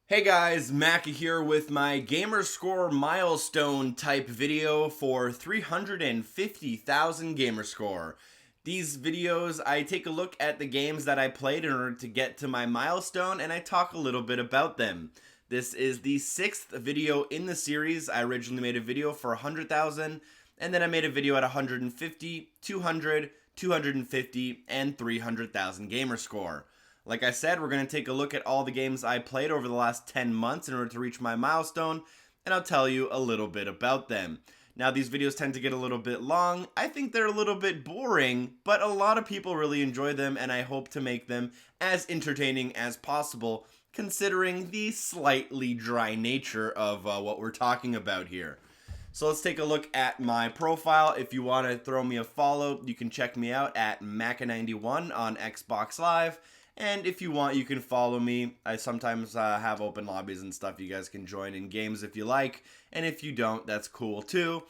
Hey guys, Mackie here with my GamerScore milestone type video for 350,000 GamerScore. These videos, I take a look at the games that I played in order to get to my milestone, and I talk a little bit about them. This is the 6th video in the series. I originally made a video for 100,000, and then I made a video at 150, 200, 250, and 300,000 GamerScore. Like I said, we're going to take a look at all the games I played over the last 10 months in order to reach my milestone, and I'll tell you a little bit about them. Now, these videos tend to get a little bit long. I think they're a little bit boring, but a lot of people really enjoy them, and I hope to make them as entertaining as possible, considering the slightly dry nature of what we're talking about here. So let's take a look at my profile. If you want to throw me a follow, you can check me out at Macca91 on Xbox Live. And if you want, you can follow me. I sometimes have open lobbies and stuff. You guys can join in games if you like. And if you don't, that's cool too.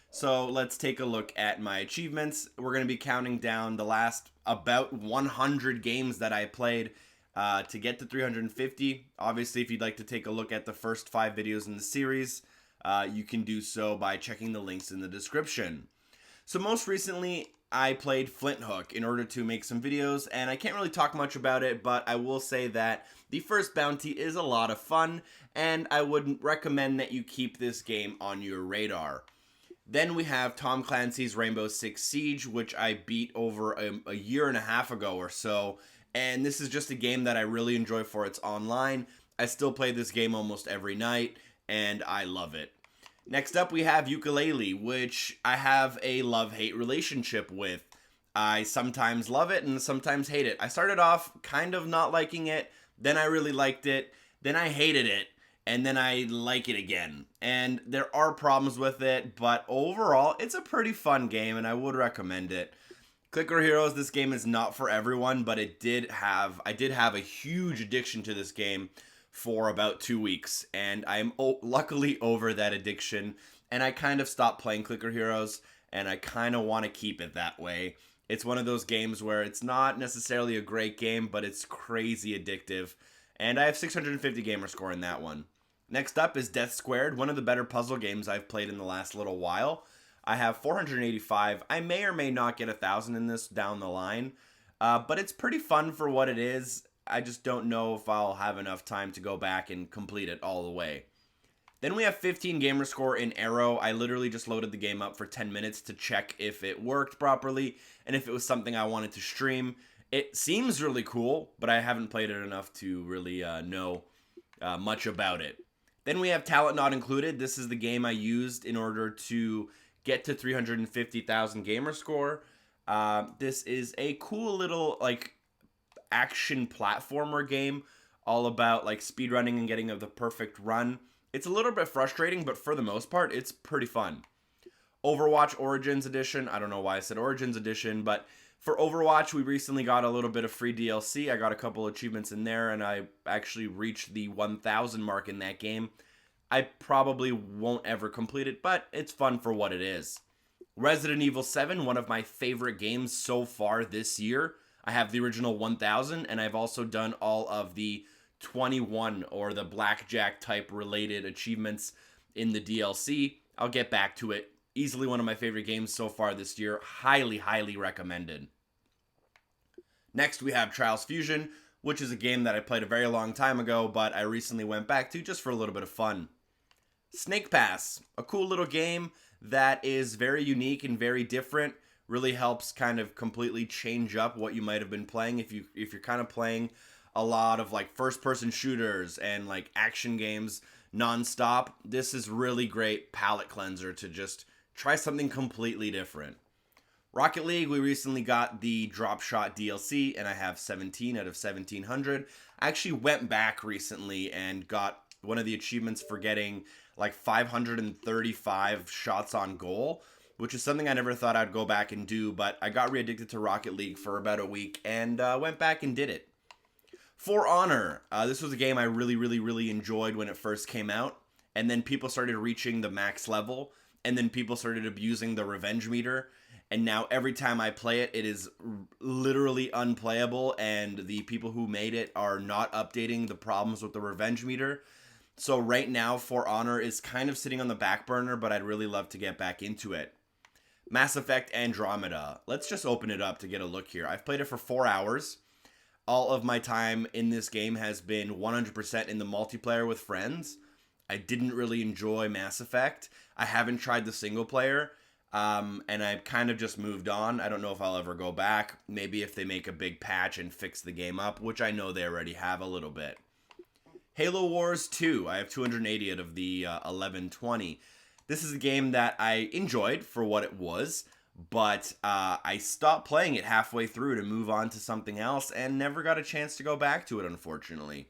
So let's take a look at my achievements. We're going to be counting down the last about 100 games that I played to get to 350. Obviously, if you'd like to take a look at the first 5 videos in the series, you can do so by checking the links in the description. So most recently, I played Flint Hook in order to make some videos, and I can't really talk much about it, but I will say that the first bounty is a lot of fun, and I would recommend that you keep this game on your radar. Then we have Tom Clancy's Rainbow Six Siege, which I beat over a year and a half ago or so, and this is just a game that I really enjoy for its online. I still play this game almost every night, and I love it. Next up, we have Yooka-Laylee, which I have a love-hate relationship with. I sometimes love it and sometimes hate it. I started off kind of not liking it, then I really liked it, then I hated it, and then I like it again. And there are problems with it, but overall, it's a pretty fun game, and I would recommend it. Clicker Heroes, this game is not for everyone, but I did have a huge addiction to this game for about 2 weeks, and I'm luckily over that addiction, and I kind of stopped playing Clicker Heroes, and I kind of want to keep it that way. It's one of those games where it's not necessarily a great game, but it's crazy addictive, and I have 650 GamerScore in that one. Next up is Death Squared, one of the better puzzle games I've played in the last little while. I have 485. I may or may not get 1,000 in this down the line, but it's pretty fun for what it is. I just don't know if I'll have enough time to go back and complete it all the way. Then we have 15 GamerScore in Arrow. I literally just loaded the game up for 10 minutes to check if it worked properly and if it was something I wanted to stream. It seems really cool, but I haven't played it enough to really know much about it. Then we have Talent Not Included. This is the game I used in order to get to 350,000 GamerScore. This is a cool little action platformer game all about speedrunning and getting the perfect run. It's a little bit frustrating, but for the most part, it's pretty fun. Overwatch Origins Edition. I don't know why I said Origins Edition, but for Overwatch, we recently got a little bit of free DLC. I got a couple achievements in there, and I actually reached the 1,000 mark in that game. I probably won't ever complete it, but it's fun for what it is. Resident Evil 7, one of my favorite games so far this year. I have the original 1,000, and I've also done all of the 21 or the blackjack type related achievements in the DLC. I'll get back to it. Easily one of my favorite games so far this year. Highly, highly recommended. Next, we have Trials Fusion, which is a game that I played a very long time ago, but I recently went back to just for a little bit of fun. Snake Pass, a cool little game that is very unique and very different. Really helps kind of completely change up what you might have been playing if you're kind of playing a lot of first person shooters and action games nonstop. This is really great palate cleanser to just try something completely different. Rocket League, we recently got the Drop Shot DLC, and I have 17 out of 1,700. I actually went back recently and got one of the achievements for getting 535 shots on goal, which is something I never thought I'd go back and do, but I got re-addicted to Rocket League for about a week and went back and did it. For Honor, this was a game I really enjoyed when it first came out, and then people started reaching the max level, and then people started abusing the revenge meter, and now every time I play it, it is literally unplayable, and the people who made it are not updating the problems with the revenge meter. So right now, For Honor is kind of sitting on the back burner, but I'd really love to get back into it. Mass Effect Andromeda. Let's just open it up to get a look here. I've played it for 4 hours. All of my time in this game has been 100% in the multiplayer with friends. I didn't really enjoy Mass Effect. I haven't tried the single player, and I've kind of just moved on. I don't know if I'll ever go back. Maybe if they make a big patch and fix the game up, which I know they already have a little bit. Halo Wars 2. I have 280 out of the 1120. This is a game that I enjoyed for what it was, but I stopped playing it halfway through to move on to something else and never got a chance to go back to it, unfortunately.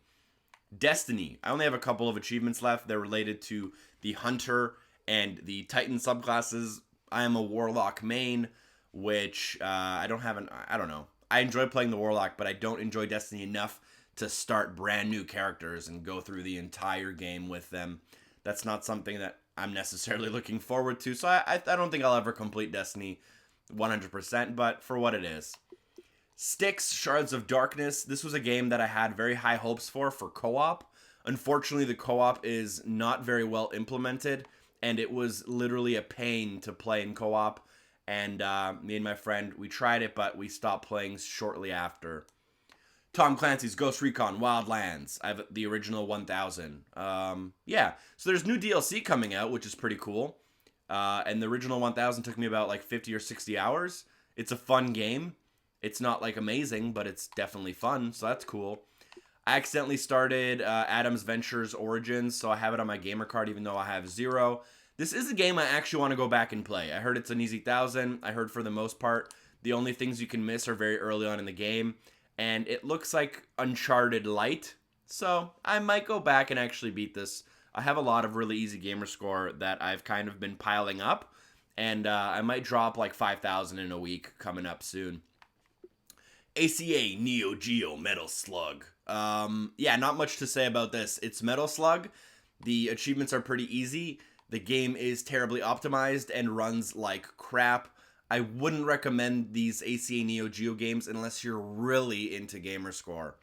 Destiny. I only have a couple of achievements left. They're related to the Hunter and the Titan subclasses. I am a Warlock main, which I don't know. I enjoy playing the Warlock, but I don't enjoy Destiny enough to start brand new characters and go through the entire game with them. That's not something that I'm necessarily looking forward to, so I don't think I'll ever complete Destiny 100%, but for what it is. Styx, Shards of Darkness. This was a game that I had very high hopes for co-op. Unfortunately, the co-op is not very well implemented, and it was literally a pain to play in co-op, and me and my friend, we tried it, but we stopped playing shortly after. Tom Clancy's Ghost Recon Wildlands. I have the original 1000. Yeah, so there's new DLC coming out, which is pretty cool. And the original 1000 took me about like 50 or 60 hours. It's a fun game. It's not like amazing, but it's definitely fun, so that's cool. I accidentally started Adam's Ventures Origins, so I have it on my Gamercard even though I have 0. This is a game I actually want to go back and play. I heard it's an easy 1000. I heard for the most part, the only things you can miss are very early on in the game. And it looks like Uncharted Light, so I might go back and actually beat this. I have a lot of really easy Gamerscore that I've kind of been piling up, and I might drop like 5,000 in a week coming up soon. ACA Neo Geo Metal Slug. Yeah, not much to say about this. It's Metal Slug. The achievements are pretty easy. The game is terribly optimized and runs like crap. I wouldn't recommend these ACA Neo Geo games unless you're really into Gamerscore.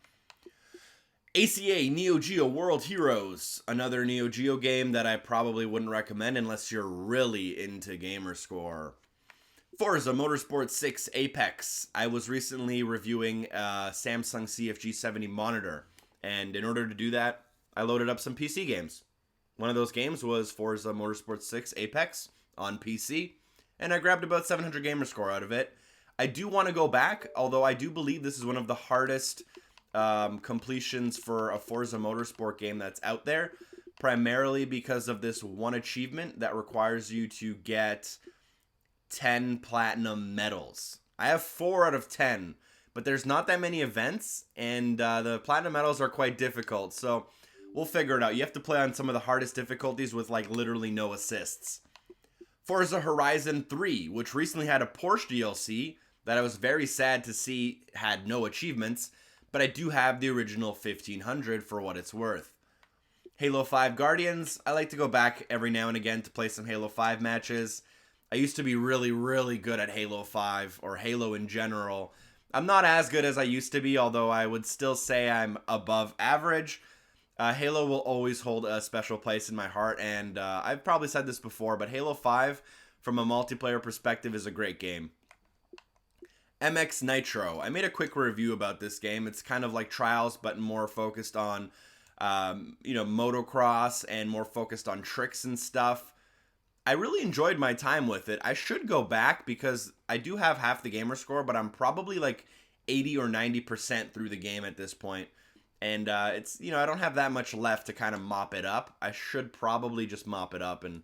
ACA Neo Geo World Heroes, another Neo Geo game that I probably wouldn't recommend unless you're really into Gamerscore. Forza Motorsport 6 Apex. I was recently reviewing a Samsung CFG 70 monitor, and in order to do that, I loaded up some PC games. One of those games was Forza Motorsport 6 Apex on PC. And I grabbed about 700 Gamerscore out of it. I do want to go back, although I do believe this is one of the hardest completions for a Forza Motorsport game that's out there, primarily because of this one achievement that requires you to get 10 platinum medals. I have 4 out of 10, but there's not that many events, and the platinum medals are quite difficult, so we'll figure it out. You have to play on some of the hardest difficulties with like literally no assists. Forza Horizon 3, which recently had a Porsche DLC that I was very sad to see had no achievements, but I do have the original 1500 for what it's worth. Halo 5 Guardians, I like to go back every now and again to play some Halo 5 matches. I used to be really, really good at Halo 5, or Halo in general. I'm not as good as I used to be, although I would still say I'm above average. Halo will always hold a special place in my heart, and I've probably said this before, but Halo 5, from a multiplayer perspective, is a great game. MX Nitro. I made a quick review about this game. It's kind of like Trials, but more focused on, motocross and more focused on tricks and stuff. I really enjoyed my time with it. I should go back because I do have half the Gamerscore, but I'm probably like 80 or 90% through the game at this point. And it's, I don't have that much left to kind of mop it up. I should probably just mop it up and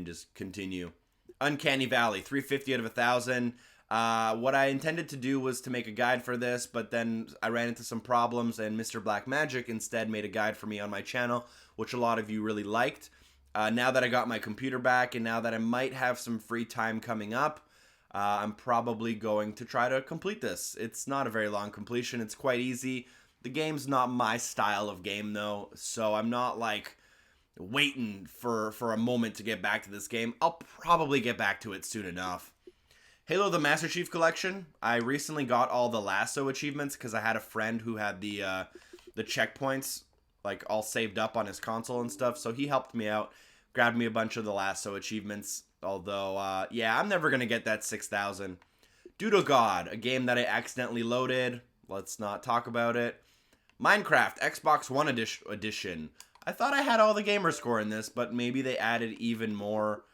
just continue. Uncanny Valley, 350 out of 1,000. What I intended to do was to make a guide for this, but then I ran into some problems, and Mr. Black Magic instead made a guide for me on my channel, which a lot of you really liked. Now that I got my computer back, and now that I might have some free time coming up, I'm probably going to try to complete this. It's not a very long completion. It's quite easy. The game's not my style of game, though, so I'm not, like, waiting for a moment to get back to this game. I'll probably get back to it soon enough. Halo the Master Chief Collection. I recently got all the Lasso achievements because I had a friend who had the checkpoints like all saved up on his console and stuff, so he helped me out, grabbed me a bunch of the Lasso achievements. Although, yeah, I'm never gonna get that 6,000. Doodle God, a game that I accidentally loaded. Let's not talk about it. Minecraft Xbox One edition. I thought I had all the gamer score in this, but maybe they added even more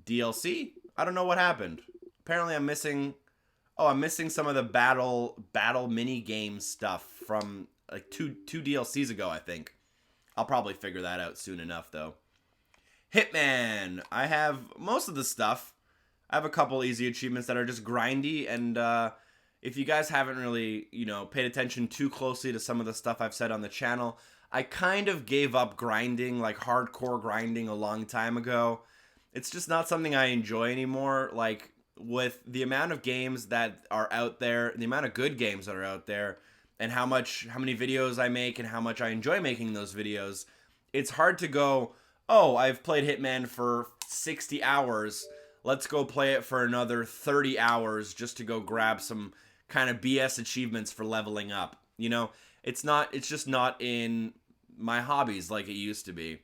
DLC. I don't know what happened. Apparently I'm missing... Oh, I'm missing some of the battle mini game stuff from like two DLCs ago, I think. I'll probably figure that out soon enough, though. Hitman. I have most of the stuff. I have a couple easy achievements that are just grindy, and if you guys haven't really, paid attention too closely to some of the stuff I've said on the channel, I kind of gave up grinding, like hardcore grinding, a long time ago. It's just not something I enjoy anymore. Like, with the amount of games that are out there, the amount of good games that are out there, and how many videos I make and how much I enjoy making those videos, it's hard to go, oh, I've played Hitman for 60 hours. Let's go play it for another 30 hours just to go grab some kind of BS achievements for leveling up. It's just not in my hobbies like it used to be.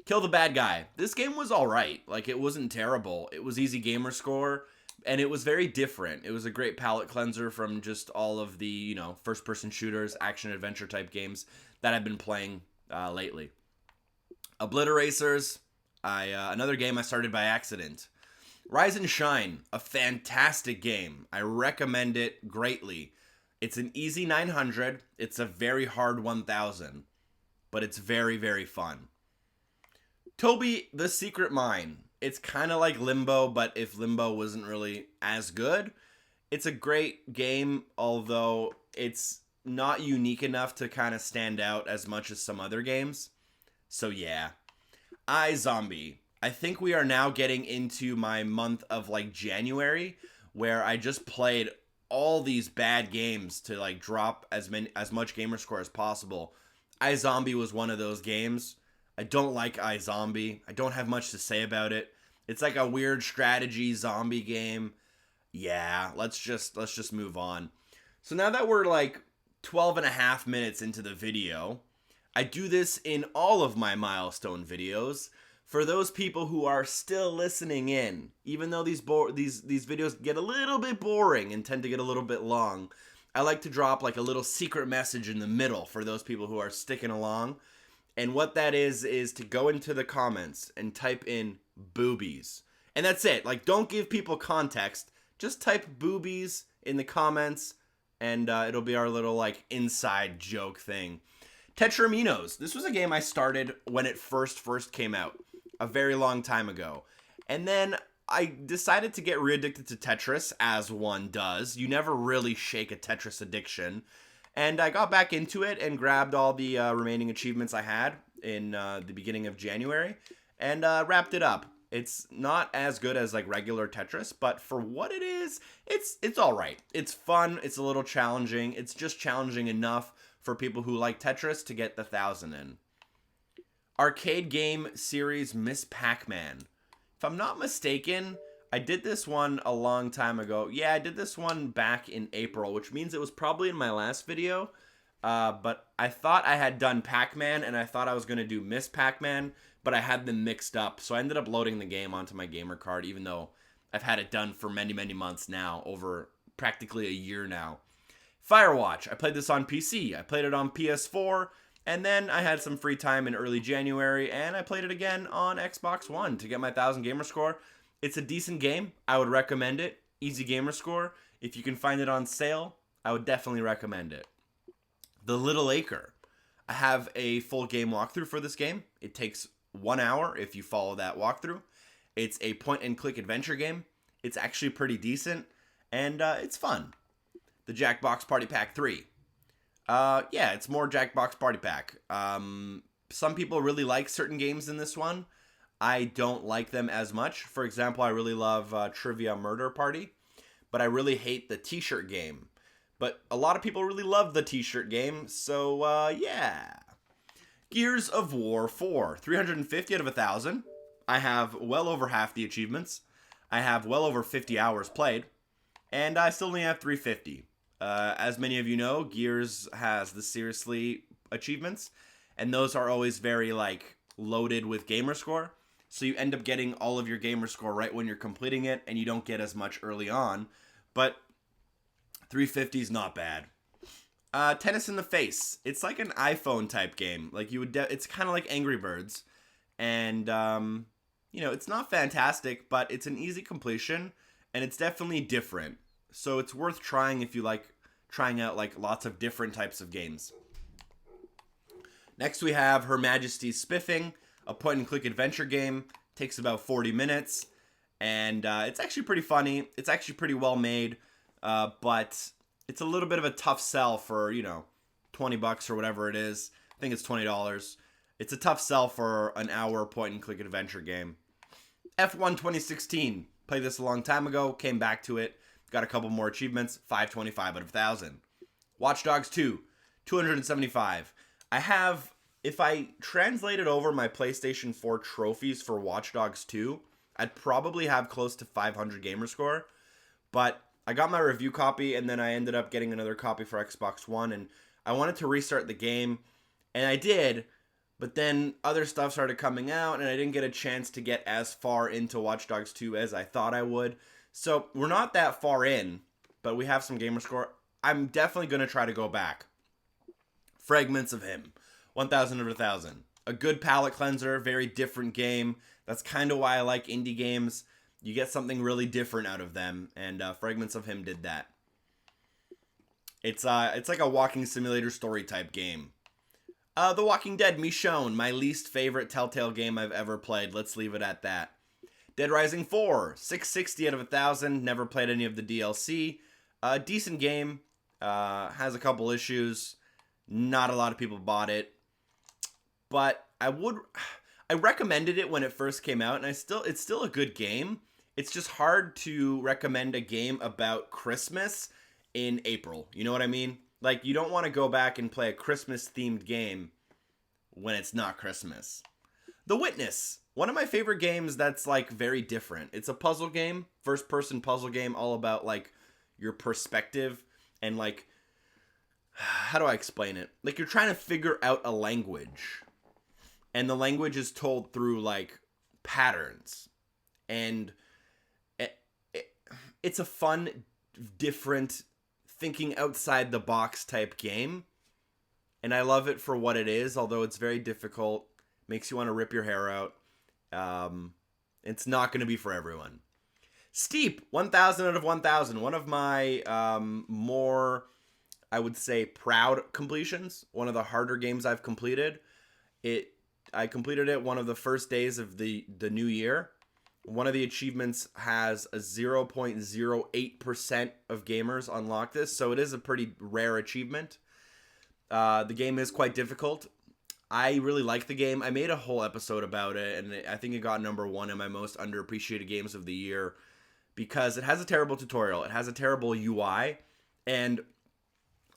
Kill the Bad Guy. This game was alright. Like, it wasn't terrible. It was easy gamer score, and it was very different. It was a great palate cleanser from just all of the, first-person shooters, action-adventure type games that I've been playing lately. Obliteracers, another game I started by accident. Rise and Shine, a fantastic game. I recommend it greatly. It's an easy 900. It's a very hard 1000. But it's very, very fun. Toby, The Secret Mine. It's kind of like Limbo, but if Limbo wasn't really as good. It's a great game, although it's not unique enough to kind of stand out as much as some other games. So yeah. iZombie. I think we are now getting into my month of like January, where I just played all these bad games to like drop as much gamer score as possible. iZombie was one of those games. I don't like iZombie. I don't have much to say about it. It's like a weird strategy zombie game. Yeah, let's just move on. So now that we're like 12 and a half minutes into the video, I do this in all of my Milestone videos. For those people who are still listening in, even though these videos get a little bit boring and tend to get a little bit long, I like to drop like a little secret message in the middle for those people who are sticking along. And what that is to go into the comments and type in boobies. And that's it. Like, don't give people context. Just type boobies in the comments, and it'll be our little like inside joke thing. Tetraminos. This was a game I started when it first came out, a very long time ago. And then I decided to get re-addicted to Tetris, as one does. You never really shake a Tetris addiction. And I got back into it and grabbed all the remaining achievements I had in the beginning of January and wrapped it up. It's not as good as like regular Tetris, but for what it is, it's all right. It's fun. It's a little challenging. It's just challenging enough for people who like Tetris to get the 1,000 in. Arcade game series Miss Pac-Man. If I'm not mistaken, I did this one a long time ago. Yeah, I did this one back in April, which means it was probably in my last video. But I thought I had done Pac-Man, and I thought I was going to do Miss Pac-Man, but I had them mixed up. So I ended up loading the game onto my Gamercard, even though I've had it done for many, many months now, over practically a year now. Firewatch. I played this on PC. I played it on PS4, and then I had some free time in early January, and I played it again on Xbox One to get my 1,000 gamer score. It's a decent game. I would recommend it. Easy gamer score. If you can find it on sale, I would definitely recommend it. The Little Acre. I have a full game walkthrough for this game. It takes 1 hour if you follow that walkthrough. It's a point-and-click adventure game. It's actually pretty decent, and it's fun. The Jackbox Party Pack 3. Yeah, it's more Jackbox Party Pack. Some people really like certain games in this one. I don't like them as much. For example, I really love Trivia Murder Party, but I really hate the t-shirt game. But a lot of people really love the t-shirt game, so yeah. Gears of War 4, 350 out of 1,000. I have well over half the achievements. I have well over 50 hours played. And I still only have 350. As many of you know, Gears has the seriously achievements. And those are always very, like, loaded with GamerScore. So you end up getting all of your GamerScore right when you're completing it. And you don't get as much early on. But 350 is not bad. Tennis in the Face. It's like an iPhone type game. Like you would, it's kind of like Angry Birds, and you know, it's not fantastic, but it's an easy completion, and it's definitely different. So it's worth trying if you like trying out like lots of different types of games. Next we have Her Majesty's Spiffing, a point-and-click adventure game. Takes about 40 minutes, and it's actually pretty funny. It's actually pretty well made, but it's a little bit of a tough sell for, you know, $20 or whatever it is. I think it's $20. It's a tough sell for an hour point-and-click adventure game. F1 2016. Played this a long time ago. Came back to it. Got a couple more achievements. 525 out of 1,000. Watch Dogs 2. 275. I have, if I translated over my PlayStation 4 trophies for Watch Dogs 2, I'd probably have close to 500 GamerScore. But I got my review copy, and then I ended up getting another copy for Xbox One, and I wanted to restart the game, and I did, but then other stuff started coming out, and I didn't get a chance to get as far into Watch Dogs 2 as I thought I would. So we're not that far in, but we have some GamerScore. I'm definitely going to try to go back. Fragments of Him. 1,000 of 1,000. A good palate cleanser, very different game. That's kind of why I like indie games. You get something really different out of them, and Fragments of Him did that. It's like a walking simulator story type game. The Walking Dead, Michonne, my least favorite Telltale game I've ever played. Let's leave it at that. Dead Rising 4, 660 out of 1,000. Never played any of the DLC. Decent game. Has a couple issues. Not a lot of people bought it, but I recommended it when it first came out, and it's still a good game. It's just hard to recommend a game about Christmas in April. You know what I mean? Like, you don't want to go back and play a Christmas-themed game when it's not Christmas. The Witness. One of my favorite games that's, like, very different. It's a puzzle game, first-person puzzle game, all about, like, your perspective and, like, how do I explain it? Like, you're trying to figure out a language, and the language is told through, like, patterns. And it's a fun, different, thinking outside the box type game. And I love it for what it is, although it's very difficult. Makes you want to rip your hair out. It's not going to be for everyone. Steep, 1,000 out of 1,000. One of my more, I would say, proud completions. One of the harder games I've completed. I completed it one of the first days of the new year. One of the achievements has a 0.08% of gamers unlock this, so it is a pretty rare achievement. The game is quite difficult. I really like the game. I made a whole episode about it, and I think it got #1 in my most underappreciated games of the year because it has a terrible tutorial. It has a terrible UI, and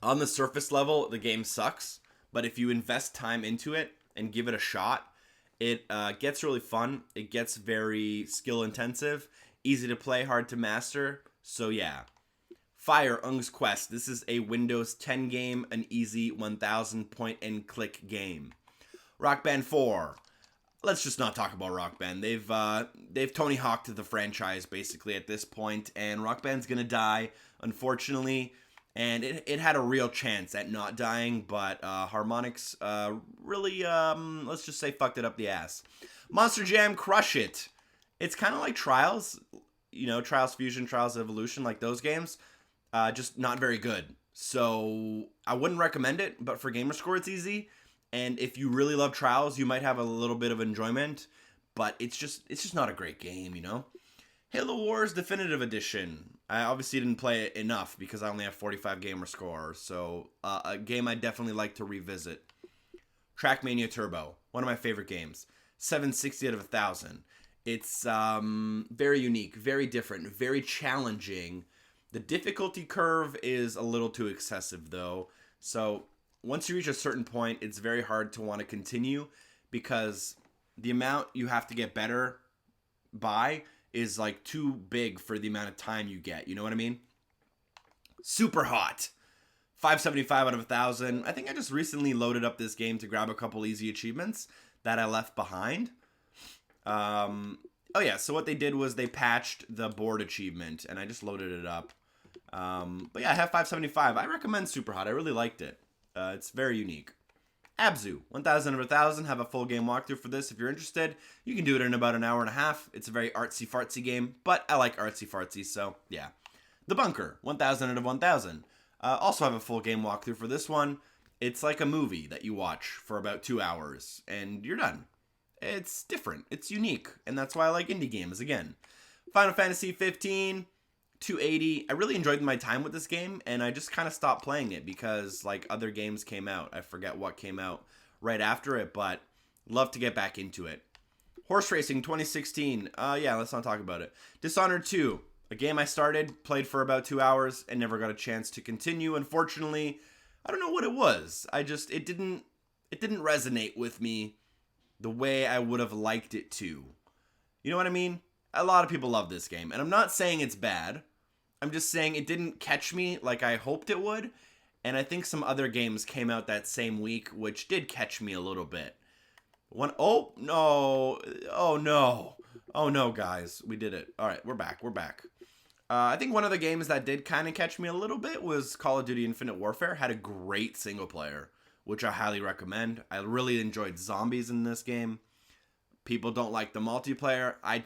on the surface level, the game sucks, but if you invest time into it and give it a shot, it gets really fun. It gets very skill intensive, easy to play, hard to master. So yeah. Fire Ung's Quest. This is a Windows 10 game, an easy 1,000 point and click game. Rock Band 4. Let's just not talk about Rock Band. They've Tony Hawked the franchise basically at this point, and Rock Band's gonna die, unfortunately. And it had a real chance at not dying, but Harmonix really, let's just say, fucked it up the ass. Monster Jam Crush It. It's kind of like Trials, you know, Trials Fusion, Trials Evolution, like those games, just not very good. So I wouldn't recommend it, but for GamerScore, it's easy. And if you really love Trials, you might have a little bit of enjoyment, but it's just not a great game, you know? Halo Wars Definitive Edition. I obviously didn't play it enough because I only have 45 GamerScore, so a game I definitely like to revisit. Trackmania Turbo, one of my favorite games. 760 out of 1,000. It's very unique, very different, very challenging. The difficulty curve is a little too excessive, though. So once you reach a certain point, it's very hard to want to continue because the amount you have to get better by is like too big for the amount of time you get. You know what I mean? Super hot. 575 out of 1,000. I think I just recently loaded up this game to grab a couple easy achievements that I left behind. Oh yeah, so what they did was they patched the board achievement, and I just loaded it up. But yeah, I have 575. I recommend Super Hot. I really liked it. It's very unique. Abzu, 1,000 of 1,000. Have a full game walkthrough for this if you're interested. You can do it in about an hour and a half. It's a very artsy-fartsy game, but I like artsy-fartsy, so yeah. The Bunker, 1,000 out of 1,000. Also have a full game walkthrough for this one. It's like a movie that you watch for about 2 hours, and you're done. It's different. It's unique, and that's why I like indie games, again. Final Fantasy 15, 280. I really enjoyed my time with this game, and I just kind of stopped playing it because like other games came out. I forget what came out right after it, but love to get back into it. Horse Racing 2016. Yeah, let's not talk about it. Dishonored 2. A game I started, played for about 2 hours, and never got a chance to continue. Unfortunately, I don't know what it was. It didn't resonate with me the way I would have liked it to. You know what I mean? A lot of people love this game, and I'm not saying it's bad. I'm just saying it didn't catch me like I hoped it would, and I think some other games came out that same week which did catch me a little bit. Oh no, guys, we did it. All right, we're back. I think one of the games that did kind of catch me a little bit was Call of Duty Infinite Warfare. Had a great single player, which I highly recommend. I really enjoyed zombies in this game. People don't like the multiplayer. I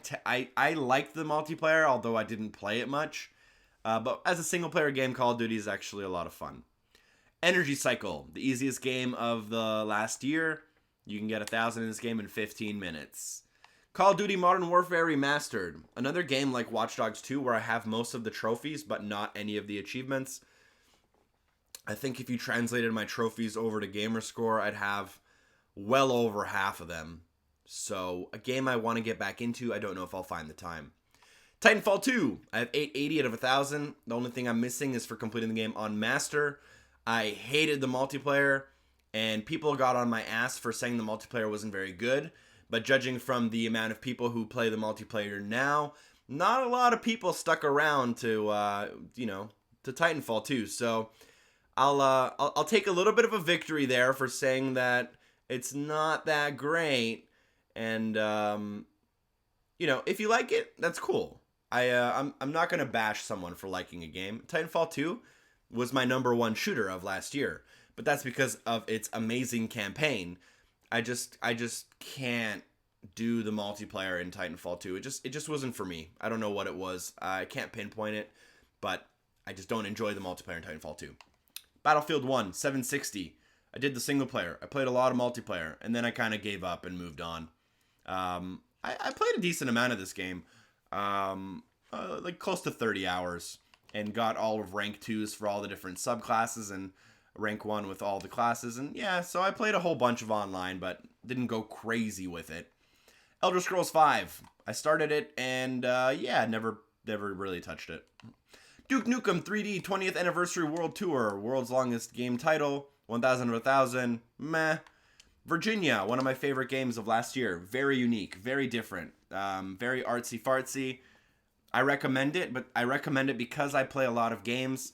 liked the multiplayer, although I didn't play it much. But as a single player game, Call of Duty is actually a lot of fun. Energy Cycle, the easiest game of the last year. You can get 1,000 in this game in 15 minutes. Call of Duty Modern Warfare Remastered. Another game like Watch Dogs 2 where I have most of the trophies but not any of the achievements. I think if you translated my trophies over to GamerScore, I'd have well over half of them. So, a game I want to get back into. I don't know if I'll find the time. Titanfall 2. I have 880 out of 1,000. The only thing I'm missing is for completing the game on Master. I hated the multiplayer, and people got on my ass for saying the multiplayer wasn't very good. But judging from the amount of people who play the multiplayer now, not a lot of people stuck around to Titanfall 2. So I'll take a little bit of a victory there for saying that it's not that great. And if you like it, that's cool. I'm not gonna bash someone for liking a game. Titanfall 2 was my #1 shooter of last year, but that's because of its amazing campaign. I just can't do the multiplayer in Titanfall 2. It just wasn't for me. I don't know what it was. I can't pinpoint it, but I just don't enjoy the multiplayer in Titanfall 2. Battlefield 1, 760. I did the single player. I played a lot of multiplayer, and then I kind of gave up and moved on. I played a decent amount of this game, like close to 30 hours, and got all of rank 2s for all the different subclasses, and rank 1 with all the classes, and yeah, so I played a whole bunch of online, but didn't go crazy with it. Elder Scrolls 5. I started it, and never really touched it. Duke Nukem 3D 20th Anniversary World Tour. World's longest game title. 1,000 of 1,000. Meh. Virginia, one of my favorite games of last year. Very unique, very different, very artsy-fartsy. I recommend it, but I recommend it because I play a lot of games,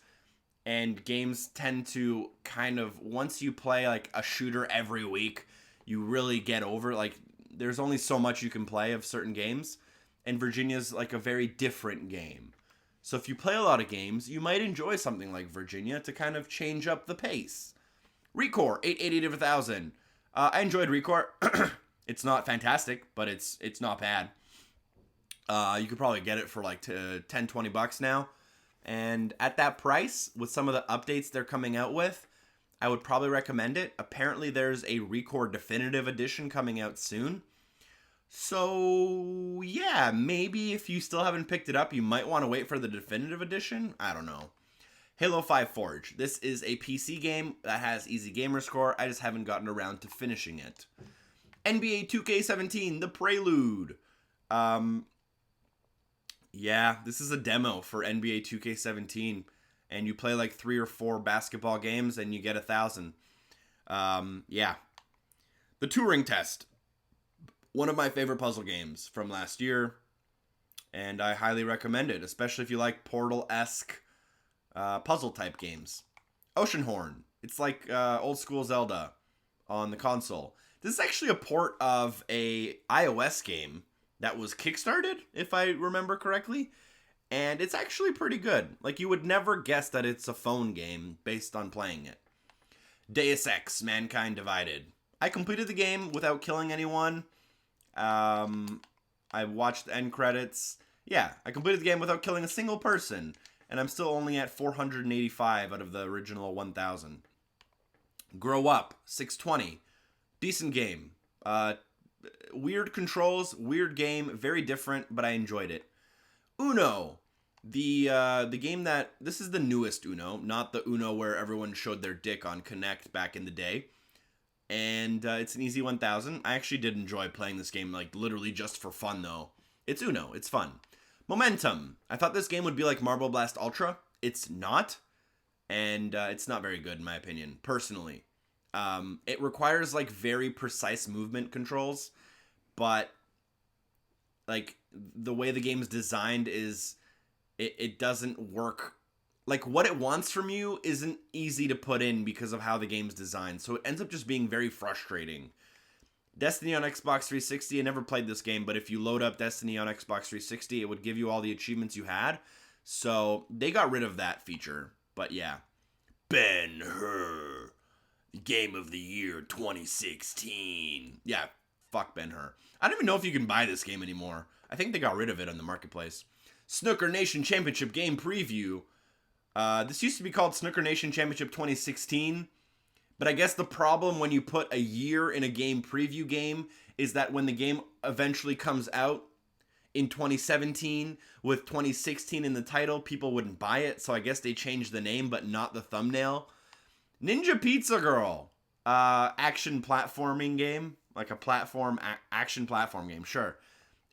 and games tend to kind of, once you play like a shooter every week, you really get over, like, there's only so much you can play of certain games, and Virginia's like a very different game. So if you play a lot of games, you might enjoy something like Virginia to kind of change up the pace. Recore, 880 of 1,000. I enjoyed Recore. It's not fantastic, but it's not bad. You could probably get it for like $10-20 now. And at that price, with some of the updates they're coming out with, I would probably recommend it. Apparently there's a Recore Definitive Edition coming out soon. So, yeah, maybe if you still haven't picked it up, you might want to wait for the Definitive Edition. I don't know. Halo 5 Forge. This is a PC game that has easy gamer score. I just haven't gotten around to finishing it. NBA 2K17, The Prelude. Yeah, this is a demo for NBA 2K17. And you play like 3 or 4 basketball games and you get 1,000. Yeah. The Turing Test. One of my favorite puzzle games from last year. And I highly recommend it, especially if you like Portal-esque puzzle type games. Oceanhorn. It's like old school Zelda on the console. This is actually a port of a iOS game that was kickstarted, if I remember correctly. And it's actually pretty good. Like, you would never guess that it's a phone game based on playing it. Deus Ex: Mankind Divided. I completed the game without killing anyone. I watched the end credits. Yeah, I completed the game without killing a single person. And I'm still only at 485 out of the original 1,000. Grow Up, 620. Decent game. Weird controls, weird game, very different, but I enjoyed it. Uno, the game that, this is the newest Uno, not the Uno where everyone showed their dick on Connect back in the day. And it's an easy 1,000. I actually did enjoy playing this game, like literally just for fun though. It's Uno, it's fun. Momentum, I thought this game would be like Marble Blast Ultra. It's not, and it's not very good in my opinion, personally. It requires like very precise movement controls, but like the way the game's designed is it doesn't work. Like what it wants from you isn't easy to put in because of how the game's designed. So it ends up just being very frustrating. Destiny on Xbox 360, I never played this game, but if you load up Destiny on Xbox 360, it would give you all the achievements you had. So they got rid of that feature. But yeah. Ben-Hur. Game of the Year 2016. Yeah, fuck Ben-Hur. I don't even know if you can buy this game anymore. I think they got rid of it on the marketplace. Snooker Nation Championship Game Preview. This used to be called Snooker Nation Championship 2016. But I guess the problem when you put a year in a game preview game is that when the game eventually comes out in 2017 with 2016 in the title, people wouldn't buy it. So I guess they changed the name, but not the thumbnail. Ninja Pizza Girl. Action platforming game. Like a platform, action platform game. Sure.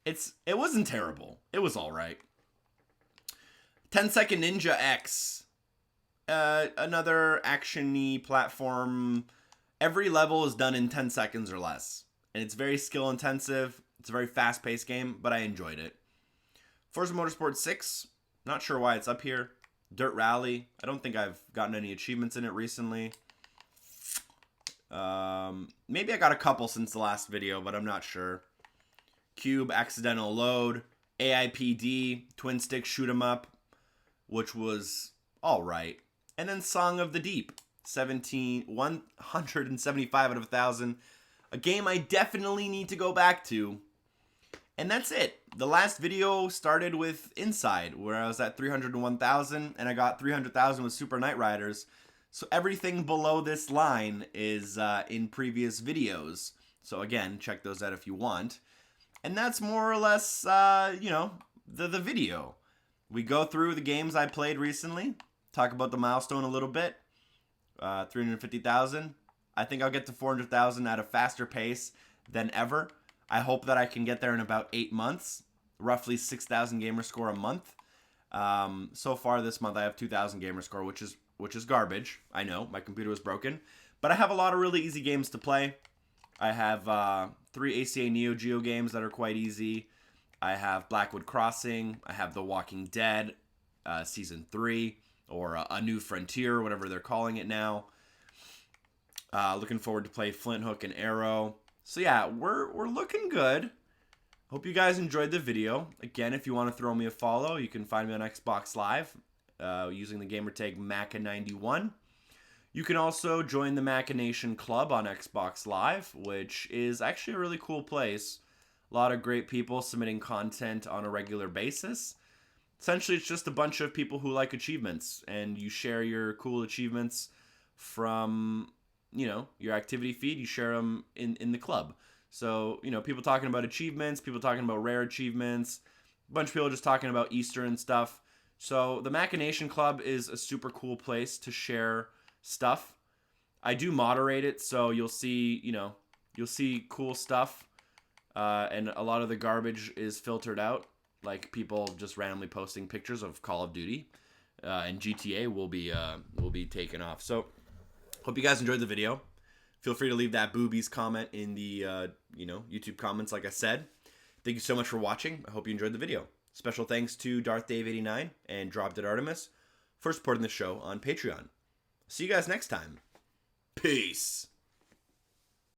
It wasn't terrible. It was alright. 10 Second Ninja X. Another action-y platform. Every level is done in 10 seconds or less. And it's very skill-intensive. It's a very fast-paced game, but I enjoyed it. Forza Motorsport 6. Not sure why it's up here. Dirt Rally. I don't think I've gotten any achievements in it recently. Maybe I got a couple since the last video, but I'm not sure. Cube Accidental Load. AIPD. Twin Stick Shoot 'em Up. Which was alright. And then Song of the Deep, 175 out of 1,000. A game I definitely need to go back to. And that's it. The last video started with Inside, where I was at 301,000, and I got 300,000 with Super Knight Riders. So everything below this line is in previous videos. So again, check those out if you want. And that's more or less, the video. We go through the games I played recently. Talk about the milestone a little bit. 350,000. I think I'll get to 400,000 at a faster pace than ever. I hope that I can get there in about 8 months. Roughly 6,000 GamerScore a month. So far this month I have 2,000 GamerScore, which is garbage. I know, my computer was broken. But I have a lot of really easy games to play. I have 3 ACA Neo Geo games that are quite easy. I have Blackwood Crossing. I have The Walking Dead Season 3. Or A New Frontier, whatever they're calling it now. Looking forward to play Flint Hook and Arrow. So yeah, we're looking good. Hope you guys enjoyed the video. Again, if you want to throw me a follow, you can find me on Xbox Live using the gamertag Maca91. You can also join the Machination Club on Xbox Live, which is actually a really cool place. A lot of great people submitting content on a regular basis. Essentially, it's just a bunch of people who like achievements, and you share your cool achievements from, your activity feed. You share them in the club. So, people talking about achievements, people talking about rare achievements, a bunch of people just talking about Easter and stuff. So, the Machination Club is a super cool place to share stuff. I do moderate it, so you'll see cool stuff, and a lot of the garbage is filtered out. Like people just randomly posting pictures of Call of Duty, and GTA will be taken off. So, hope you guys enjoyed the video. Feel free to leave that boobies comment in the YouTube comments, like I said. Thank you so much for watching. I hope you enjoyed the video. Special thanks to DarthDave89 and Drop Dead Artemis for supporting the show on Patreon. See you guys next time. Peace.